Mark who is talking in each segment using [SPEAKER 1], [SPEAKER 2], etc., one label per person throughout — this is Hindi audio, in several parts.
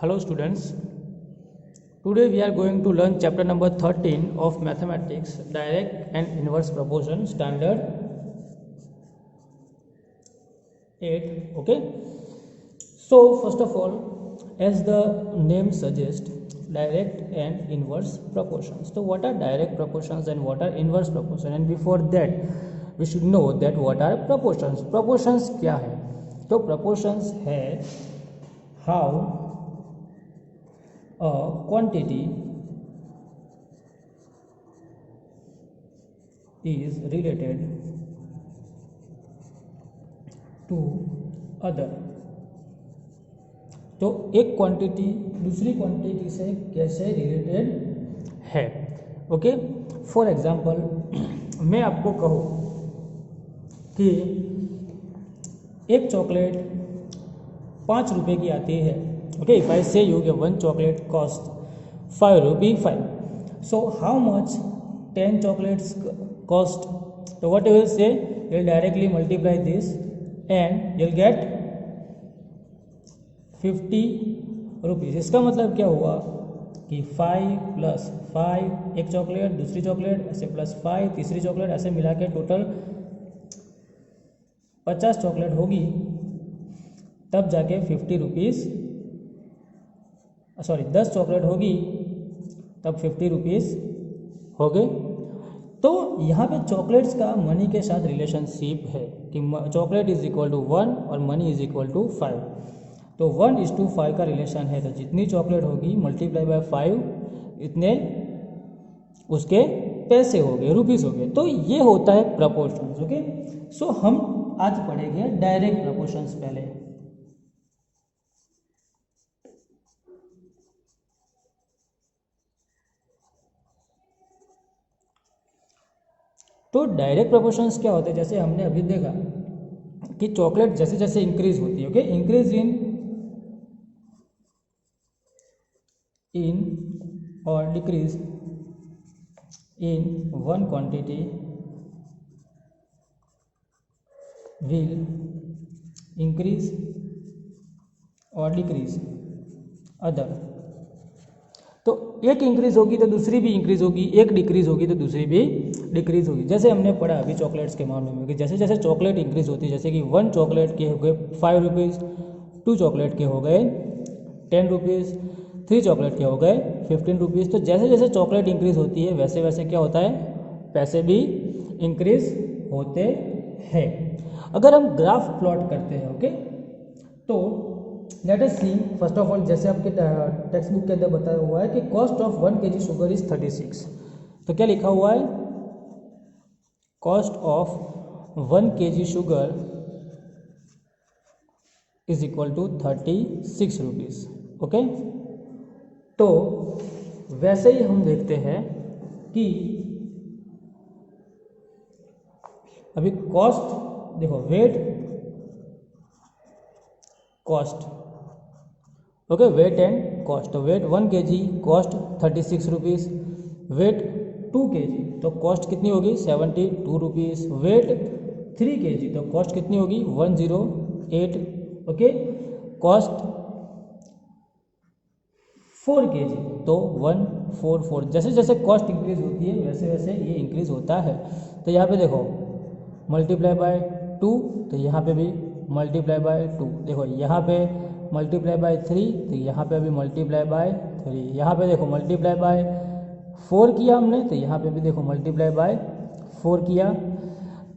[SPEAKER 1] Hello students, today we are going to learn chapter number 13 of mathematics, direct and inverse proportion, standard 8. Okay, so first of all, as the name suggests, direct and inverse proportions. So what are direct proportions and what are inverse proportions? And before that we should know that what are proportions. Proportions क्या है? तो proportions है how a quantity is related to other. तो एक क्वांटिटी दूसरी क्वांटिटी से कैसे रिलेटेड है. ओके, फॉर एग्जांपल मैं आपको कहूँ कि एक चॉकलेट 5 रुपये की आती है. Okay, if I say you get one chocolate cost 5 rupee 5. So how much 10 chocolates cost? So what you will say, you will directly multiply this and you will get 50 rupees. इसका मतलब क्या हुआ कि 5 प्लस 5 एक चॉकलेट, दूसरी चॉकलेट ऐसे प्लस 5 तीसरी चॉकलेट, ऐसे मिला के टोटल 50 चॉकलेट होगी, तब जाके 50 रुपीज़ 10 चॉकलेट होगी तब 50 रुपीज़ हो गए. तो यहाँ पे चॉकलेट्स का मनी के साथ रिलेशनशिप है कि चॉकलेट इज इक्वल टू 1 और मनी इज इक्वल टू 5. तो 1:5 का रिलेशन है. तो जितनी चॉकलेट होगी मल्टीप्लाई बाय 5 इतने उसके पैसे हो गए, रुपीज़ हो गए. तो ये होता है प्रपोर्शंस. ओके, सो हम आज पढ़ेंगे डायरेक्ट प्रपोर्शंस पहले. तो डायरेक्ट प्रोपोर्शंस क्या होते हैं, जैसे हमने अभी देखा कि चॉकलेट जैसे जैसे इंक्रीज होती है. ओके, इंक्रीज इन और decrease in one quantity will increase और डिक्रीज अदर. तो एक इंक्रीज होगी तो दूसरी भी इंक्रीज होगी, एक डिक्रीज होगी तो दूसरी भी डिक्रीज होगी. जैसे हमने पढ़ा अभी चॉकलेट्स के मामले में कि जैसे जैसे चॉकलेट इंक्रीज होती है, जैसे कि 1 चॉकलेट के हो गए 5 रुपीज़, 2 चॉकलेट के हो गए 10 रुपीज़, 3 चॉकलेट के हो गए 15 रुपीज़. तो जैसे जैसे चॉकलेट इंक्रीज होती है वैसे वैसे क्या होता है, पैसे भी इंक्रीज होते हैं. अगर हम ग्राफ प्लॉट करते हैं, ओके, तो let us see first of all, जैसे आपके टेक्स्ट बुक के अंदर बताया हुआ है कि cost of 1 kg sugar is 36. तो क्या लिखा हुआ है, cost of 1 kg sugar is equal to 36 rupees. Okay, तो वैसे ही हम देखते हैं कि अभी कॉस्ट देखो, weight cost, okay, weight and cost. तो weight 1 kg cost 36 rupees, weight 2 kg तो कॉस्ट कितनी होगी 72 रुपीज़, वेट 3 kg तो कॉस्ट कितनी होगी 108. ओके, कॉस्ट 4 kg तो 144. जैसे जैसे कॉस्ट इंक्रीज होती है वैसे वैसे ये इंक्रीज होता है. तो यहाँ पे देखो मल्टीप्लाई बाय 2, तो यहाँ पे भी मल्टीप्लाई बाय 2. देखो यहाँ पे मल्टीप्लाई बाय 3, तो यहाँ पे भी मल्टीप्लाई बाय 3. यहाँ पे देखो मल्टीप्लाई बाय 4 किया हमने, तो यहाँ पे भी देखो मल्टीप्लाई बाय 4 किया.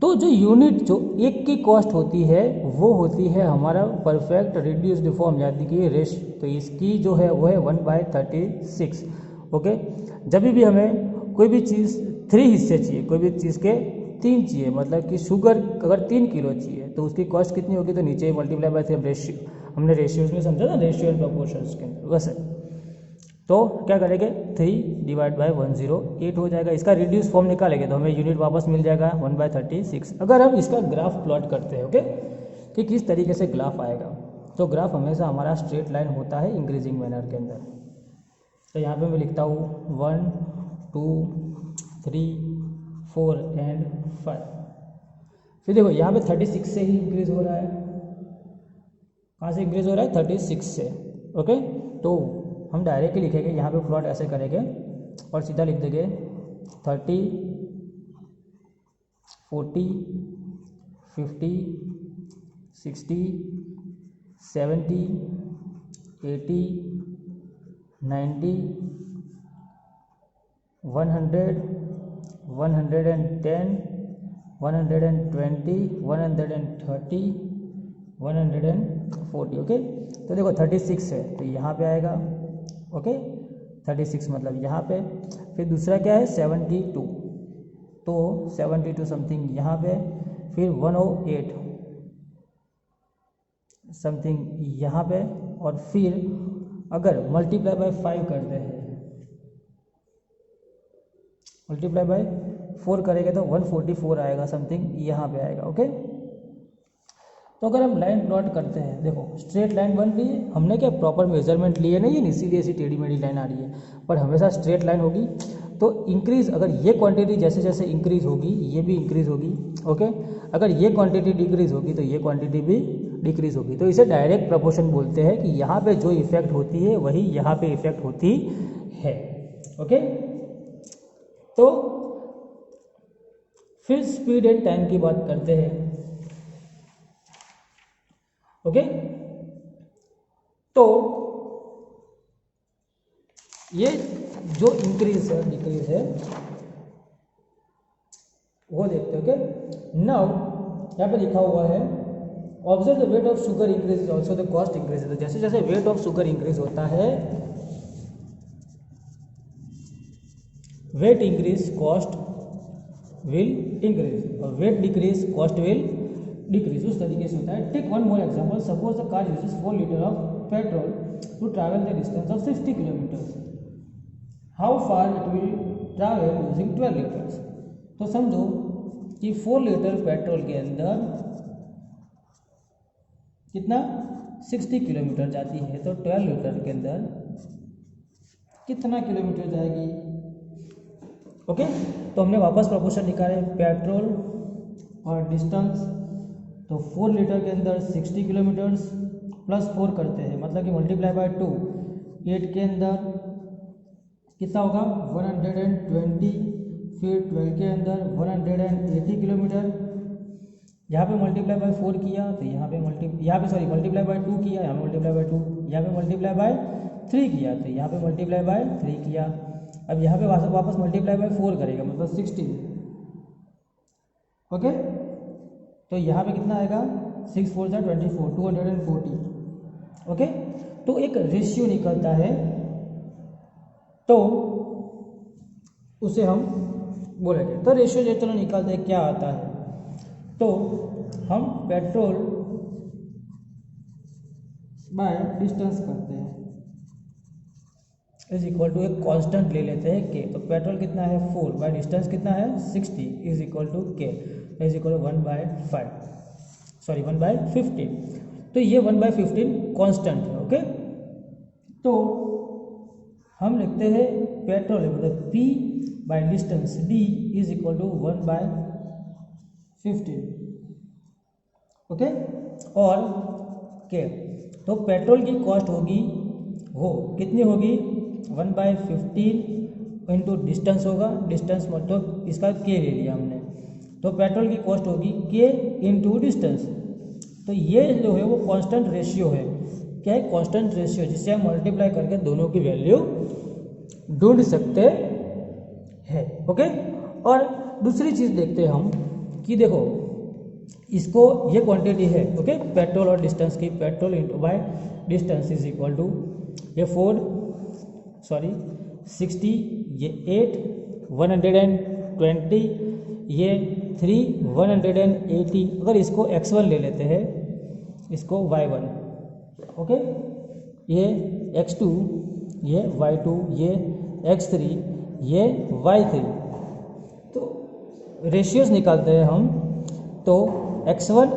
[SPEAKER 1] तो जो यूनिट जो एक की कॉस्ट होती है वो होती है हमारा परफेक्ट रिड्यूस्ड फॉर्म, यानी कि रेश. तो इसकी जो है वो है 1/36. ओके, जब भी हमें कोई भी चीज़ 3 हिस्से चाहिए, कोई भी चीज़ के 3 चाहिए, मतलब कि शुगर अगर 3 किलो चाहिए तो उसकी कॉस्ट कितनी होगी, तो नीचे मल्टीप्लाई बाय 3. रेशियो हमने रेशियोज में समझा ना, रेशियो एंड प्रोपोर्शंस के अंदर. वैसे तो क्या करेंगे, 3/108 हो जाएगा. इसका रिड्यूस फॉर्म निकालेंगे तो हमें यूनिट वापस मिल जाएगा 1/36. अगर हम इसका ग्राफ प्लॉट करते हैं, ओके, कि किस तरीके से ग्राफ आएगा, तो ग्राफ हमेशा हमारा स्ट्रेट लाइन होता है इंक्रीजिंग मैनर के अंदर. तो यहाँ पे मैं लिखता हूँ 1 2 3 4 एंड 5. फिर देखो यहाँ पे 36 से ही इंक्रीज हो रहा है. कहाँ से इंक्रीज हो रहा है? 36 से. ओके, तो हम डायरेक्टली लिखेंगे, यहाँ पे प्लॉट ऐसे करेंगे और सीधा लिख देंगे 30, 40, 50, 60, 70, 80, 90, 100, 110, 120, 130, 140। ओके, तो देखो 36 है तो यहाँ पे आएगा। ओके, 36 मतलब यहाँ पे। फिर दूसरा क्या है 72, तो 72 समथिंग यहाँ पे। फिर 108 समथिंग यहाँ पे। और फिर अगर मल्टीप्लाई बाय 5 करते हैं, मल्टीप्लाई बाय 4 करेंगे तो 144 आएगा समथिंग यहाँ पे आएगा। ओके, तो अगर हम लाइन प्लॉट करते हैं, देखो स्ट्रेट लाइन बन रही है, हमने क्या प्रॉपर मेजरमेंट लिए नहीं है, इसीलिए ऐसी टेढ़ी मेढ़ी लाइन आ रही है, पर हमेशा स्ट्रेट लाइन होगी। तो इंक्रीज, अगर ये क्वांटिटी जैसे जैसे इंक्रीज होगी ये भी इंक्रीज होगी। ओके, अगर ये क्वांटिटी डिक्रीज होगी तो ये क्वांटिटी भी डिक्रीज होगी। तो इसे डायरेक्ट प्रोपोर्शन बोलते हैं कि यहाँ पे जो इफेक्ट होती है वही यहाँ पे इफेक्ट होती है। ओके, तो फिर स्पीड एंड टाइम की बात करते हैं। ओके, तो ये जो इंक्रीज है डिक्रीज है वो देखते हैं। ओके, नाउ यहाँ पे लिखा हुआ है observe the weight of sugar increase is also the cost increase. तो जैसे जैसे वेट ऑफ शुगर इंक्रीज होता है, weight increase cost will increase, और weight decrease cost will decrease. उस तरीके से होता है। Take one more example, suppose the car uses 4 litres of petrol to travel the distance of 60 kilometres, how far it will travel using 12 litres. तो समझो कि 4 लीटर पेट्रोल के अंदर कितना 60 किलोमीटर जाती है, तो 12 लीटर के अंदर कितना किलोमीटर जाएगी। ओके, तो हमने वापस प्रोपोर्शन निकाले पेट्रोल और डिस्टेंस। तो 4 लीटर के अंदर 60 किलोमीटर्स प्लस 4 करते हैं, मतलब कि मल्टीप्लाई बाय 2, 8 के अंदर कितना होगा 120, फिर 12 के अंदर 180 किलोमीटर। यहाँ पे मल्टीप्लाई बाय 4 किया तो यहाँ पे मल्टीप्लाई बाय 2 किया, यहाँ पे मल्टीप्लाई बाय 2, यहाँ पे मल्टीप्लाई बाय 3 किया तो यहाँ पे मल्टीप्लाई बाय 3 किया। अब यहाँ पे वापस मल्टीप्लाई बाय 4 करेगा मतलब 16। ओके, तो यहाँ पे कितना आएगा 6 4 जा 24, 240। ओके, तो एक रेशियो निकलता है, तो उसे हम बोलेंगे। तो रेशियो चलो निकालते हैं, क्या आता है। तो हम पेट्रोल बाय डिस्टेंस करते हैं इज इक्वल टू एक कांस्टेंट ले लेते हैं के। तो पेट्रोल कितना है 4 बाय डिस्टेंस कितना है 60 इज इक्वल टू के इज इक्वल टू 1/15। तो ये 1/15 कांस्टेंट है। ओके, तो हम लिखते हैं पेट्रोल मतलब P by distance D is equal to 1/15। Okay, और के तो पेट्रोल की कॉस्ट होगी वो कितनी होगी 1/15 इंटू डिस्टेंस होगा, डिस्टेंस मतलब इसका के ले लिया हमने, तो पेट्रोल की कॉस्ट होगी के इंटू डिस्टेंस। तो ये जो है वो कांस्टेंट रेशियो है। क्या है कांस्टेंट रेशियो, जिससे हम मल्टीप्लाई करके दोनों की वैल्यू ढूंढ सकते हैं। ओके, और दूसरी चीज़ देखते हैं हम कि देखो इसको ये क्वांटिटी है। ओके, पेट्रोल और डिस्टेंस की, petrol into by distance is equal to ये 60, ये 8, 120, ये 3, 180। अगर इसको x1 ले लेते हैं, इसको y1, ओके, ये x2, ये y2, ये x3, ये y3। तो रेशियोज निकालते हैं हम, तो x1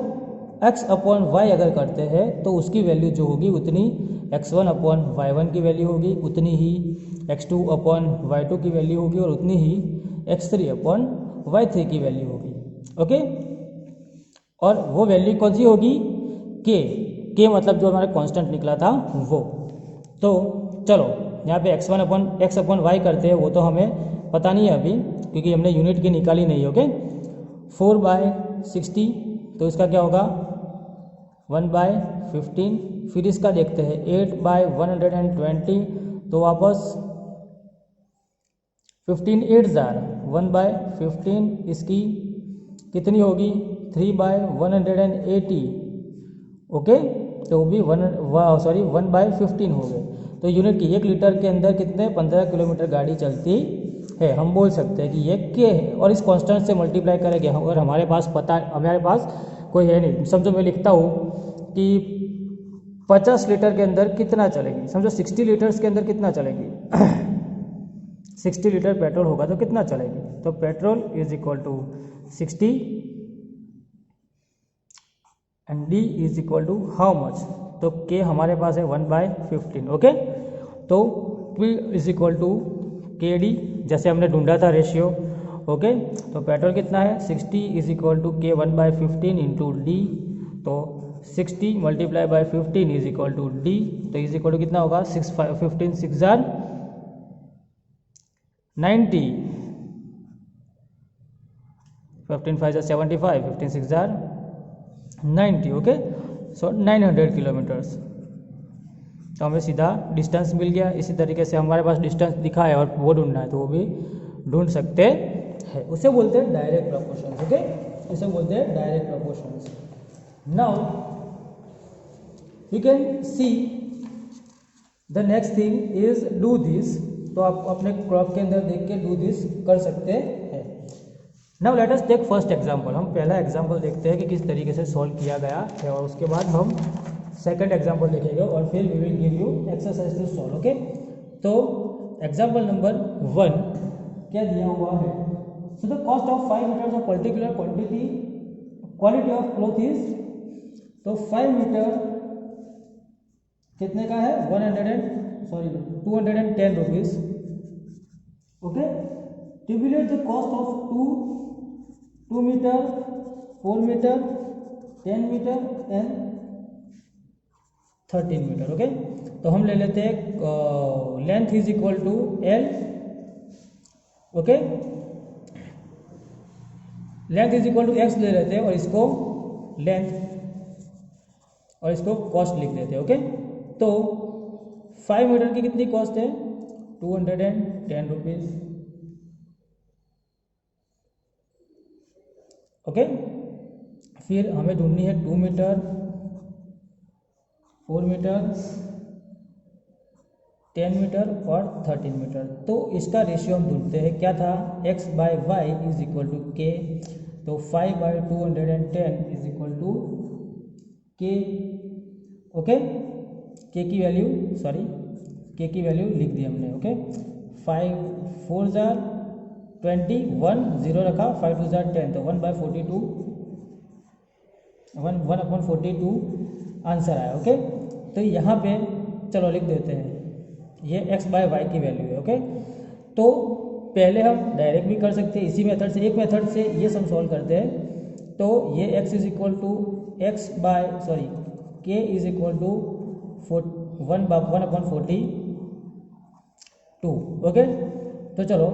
[SPEAKER 1] x/y अगर करते हैं तो उसकी वैल्यू जो होगी उतनी x1/y1 की वैल्यू होगी, उतनी ही x2/y2 की वैल्यू होगी, और उतनी ही x3/y3 की वैल्यू होगी। ओके, और वो वैल्यू कौन सी होगी के मतलब जो हमारा कांस्टेंट निकला था वो। तो चलो यहाँ पे x/y करते हैं, वो तो हमें पता नहीं है अभी क्योंकि हमने यूनिट की निकाली नहीं है। ओके, 4/60 तो इसका क्या होगा 1/15। फिर इसका देखते हैं 8/120 तो वापस 15 8 जार 1/15 इसकी कितनी होगी 3/180। ओके, तो वो भी 1/15 हो गए। तो यूनिट की 1 लीटर के अंदर कितने 15 किलोमीटर गाड़ी चलती है। हम बोल सकते हैं कि ये के है और इस कांस्टेंट से मल्टीप्लाई करेंगे। अगर हमारे पास कोई है नहीं, समझो मैं लिखता हूँ कि 50 लीटर के अंदर कितना चलेगी, समझो 60 लीटर्स के अंदर कितना चलेगी 60 लीटर पेट्रोल होगा तो कितना चलेगी, तो petrol is equal to 60 and D is equal to how much, तो के हमारे पास है 1/15। ओके, तो P is equal to K D जैसे हमने ढूंढा था रेशियो। ओके, तो पेट्रोल कितना है 60 इज इक्वल टू के 1/15 इंटू डी, तो 60 multiply by 15 is equal to D, तो इज इक्वल टू कितना होगा 15 6 जार 90, 15 5 75, 15 6 जार 90। ओके, सो 900 किलोमीटर्स, तो हमें सीधा डिस्टेंस मिल गया। इसी तरीके से हमारे पास डिस्टेंस दिखा है और वो ढूंढना है तो वो भी ढूंढ सकते हैं। उसे बोलते हैं डायरेक्ट प्रपोर्शंस। ओके, इसे बोलते हैं direct proportions. Now you can see the next thing is do this, तो आप अपने क्लॉक के अंदर देख के डू दिस कर सकते हैं। Now let us take first example. हम पहला एग्जांपल देखते हैं कि किस तरीके से सॉल्व किया गया है और उसके बाद हम सेकंड एग्जांपल देखेंगे और फिर we will give you exercise to solve. Okay, तो एग्जांपल नंबर 1 क्या दिया हुआ है, so the cost of 5 metres of particular quality of cloth is, तो 5 मीटर कितने का है 210 rupees. Okay, tabulate the cost of 2 metre 4 metre 10 metre and 13 metre. Okay, तो हम ले लेते हैं length is equal to L. Okay, length is equal to x ले लेते हैं और इसको लेंथ और इसको कॉस्ट लिख देते हैं। ओके, तो 5 मीटर की कितनी कॉस्ट है 210 रुपीज। ओके, फिर हमें ढूंढनी है 2 मीटर 4 मीटर 10 मीटर और 13 मीटर। तो इसका रेशियो हम ढूंढते हैं, क्या था x/y इज इक्वल टू के, तो 5/210 इज इक्वल टू के। ओके, के की वैल्यू लिख दी हमने। ओके, 5 4 जार 20 1 0 रखा, 5 2 जार 10, तो 1/42 1/42 आंसर आया। ओके, तो यहाँ पे चलो लिख देते हैं ये x/y की वैल्यू है। ओके, तो पहले हम डायरेक्ट भी कर सकते हैं इसी मेथड से, एक मेथड से ये सम सॉल्व करते हैं। तो ये x is equal to k is equal to 1/42। Okay, तो चलो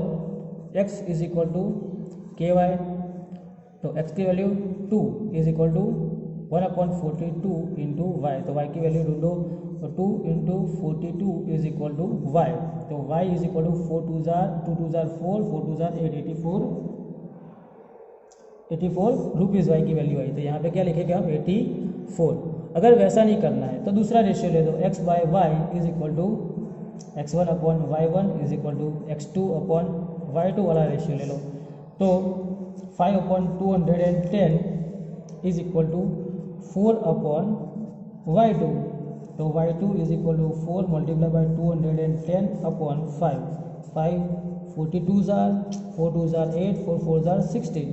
[SPEAKER 1] x is equal to ky, तो x की value 2 is equal to 1/42 into Y, तो y की वैल्यू ढूंढो, तो 2 into 42 is equal to y, तो y इज इक्वल टू 4 2 जार 4 4 2 जार 8 84 रुपीज़ y की वैल्यू आई। तो यहाँ पे क्या लिखेंगे हम 84। अगर वैसा नहीं करना है तो दूसरा रेशियो ले दो, x/y is equal to x1/y1 is equal to x2/y2 वाला रेशियो ले लो, तो 5/210 इज इक्वल टू 4/y2, तो y2 is equal to 4 multiply by 210/5, 5 42 जार 4 2 जार 8 4 4 जार 16,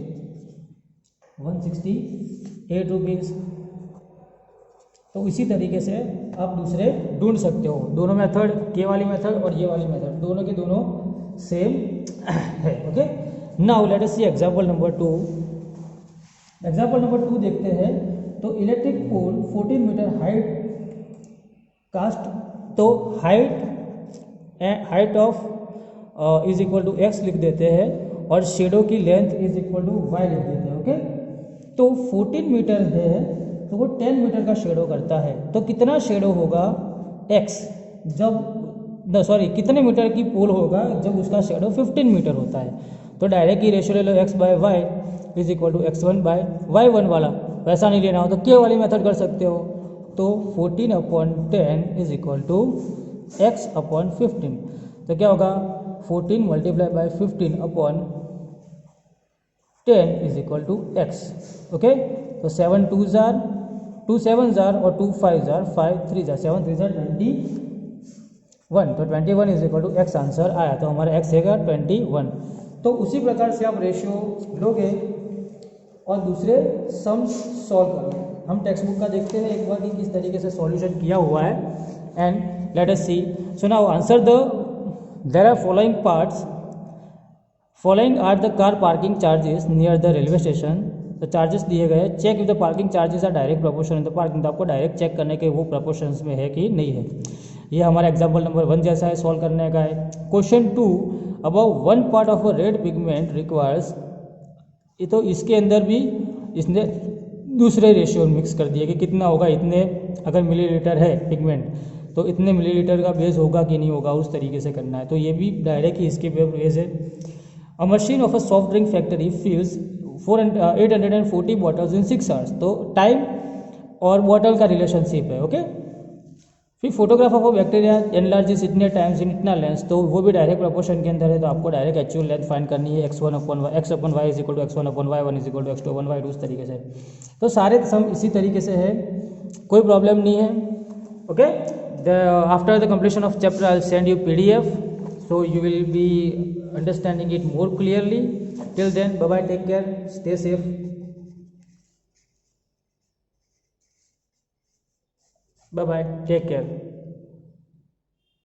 [SPEAKER 1] 168 रुपीज़। तो इसी तरीके से आप दूसरे ढूंढ सकते हो। दोनों मेथड, के वाली मेथड और ये वाली मेथड, दोनों के दोनों सेम है। Okay, now let us see example number 2। Example number 2 देखते हैं। तो electric pole 14 metre height cast तो height of is equal to x लिख देते हैं और शेडो की length is equal to y लिख देते हैं। ओके, तो 14 मीटर है तो वो 10 मीटर का शेडो करता है, तो कितना शेडो होगा एक्स जब सॉरी कितने मीटर की पोल होगा जब उसका शेडो 15 मीटर होता है। तो डायरेक्ट ही रेशियो ले लो x by y is equal to x1 by y1 वाला, वैसा नहीं लेना हो तो के वाली मेथड कर सकते हो। तो 14/10 is equal to x upon 15, तो क्या होगा 14 multiply by 15/10 is equal to x। Okay, तो 7 2 जार 2 7 जार और 2 5 जार 5 3 जार 7 3 जार 21, तो 21 is equal to x answer आया, तो हमारा x है 21। तो उसी प्रकार से आप रेशियो लोगे और दूसरे सम्स सॉल्व करो। हम टेक्स्ट बुक का देखते हैं एक बार कि किस तरीके से सॉल्यूशन किया हुआ है, and let us see. So now answer there are following parts, following are the car parking charges near the railway station. तो चार्जेस दिए गए, check if the parking charges are direct proportion in the parking, तो आपको डायरेक्ट चेक करने के वो प्रोपोर्शंस में है कि नहीं है। ये हमारा एग्जाम्पल नंबर 1 जैसा है, सॉल्व करने का है। Question 2, about 1 part of a red pigment requires, तो इसके अंदर भी इसने दूसरे रेशियो मिक्स कर दिए कि कितना होगा, इतने अगर मिलीलीटर है पिगमेंट तो इतने मिलीलीटर का बेस होगा कि नहीं होगा, उस तरीके से करना है। तो ये भी डायरेक्ट ही इसके बेस है। A machine of a soft drink factory fills 840 bottles in 6 hours, तो टाइम और बॉटल का रिलेशनशिप है। ओके, फिर फोटोग्राफ ऑफ बैक्टीरिया एनलार्जेस इतने टाइम्स इन इतना लेंस, तो वो भी डायरेक्ट प्रोपोर्शन के अंदर है, तो आपको डायरेक्ट एक्चुअल लेंथ फाइंड करनी है, x1 upon y is equal to x1 upon y1 is equal to x2 upon y2, उस तरीके से। तो सारे सम इसी तरीके से है, कोई प्रॉब्लम नहीं है। Okay, after the completion of chapter I will send you PDF, so you will be understanding it more clearly. Till then, bye bye, take care, stay safe, bye bye, take care.